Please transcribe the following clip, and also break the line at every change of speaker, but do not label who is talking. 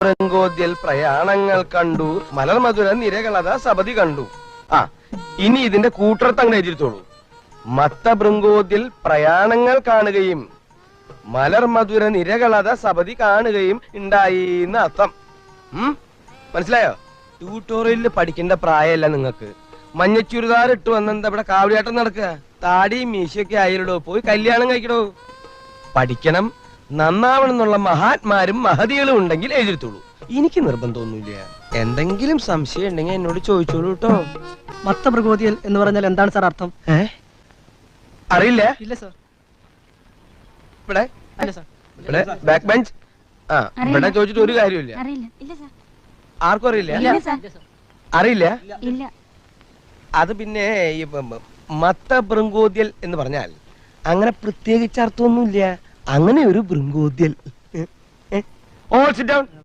മത്തഭൃങ്കോദ്യൽ പ്രയാണങ്ങൾ കണ്ടു മലർമധുര നിരകളത സപതി കണ്ടു. ആ ഇനി ഇതിന്റെ കൂട്ടർത്ത് അങ്ങനെ എഴുതിത്തോളൂ. മത്തഭൃങ്കോദ്യൽ പ്രയാണങ്ങൾ കാണുകയും മലർമധുര നിരകളത സപതി കാണുകയും ഉണ്ടായി എന്ന് അർത്ഥം. മനസ്സിലായോ? ട്യൂട്ടോറിയലിൽ പഠിക്കേണ്ട പ്രായമല്ല നിങ്ങൾക്ക്. മഞ്ഞച്ചുരിദാർ ഇട്ട് വന്നെന്താ ഇവിടെ കാവടിയാട്ടം നടക്കുക? താടിയും മീശയൊക്കെ ആയിരടോ, പോയി കല്യാണം കഴിക്കടോ. പഠിക്കണം, നന്നാവണമെന്നുള്ള മഹാത്മാരും മഹതികളും ഉണ്ടെങ്കിൽ എഴുതിത്തോളൂ. എനിക്ക് നിർബന്ധമൊന്നുമില്ല. എന്തെങ്കിലും സംശയം ഉണ്ടെങ്കിൽ എന്നോട് ചോദിച്ചോളൂ കേട്ടോ.
മത്തഭൃങ്കോദ്യൽ എന്ന് പറഞ്ഞാൽ എന്താണ് സാർ അർത്ഥം?
അറിയില്ല?
ഇല്ല സാർ.
ഇവിടെ
അല്ല സാർ.
ഇവിടെ ബാക്ക് ബെഞ്ച്. ആ ഇവിടെ ചോദിച്ചിട്ട് ഒരു കാര്യമില്ല. ആർക്കും അറിയില്ല? അറിയില്ല. അത് പിന്നെ ഈ മത്തഭൃങ്കോദ്യൽ എന്ന് പറഞ്ഞാൽ അങ്ങനെ പ്രത്യേകിച്ച് അർത്ഥമൊന്നുമില്ല. അങ്ങനെ ഒരു ഭൃങ്കോദ്യൽ. All sit down.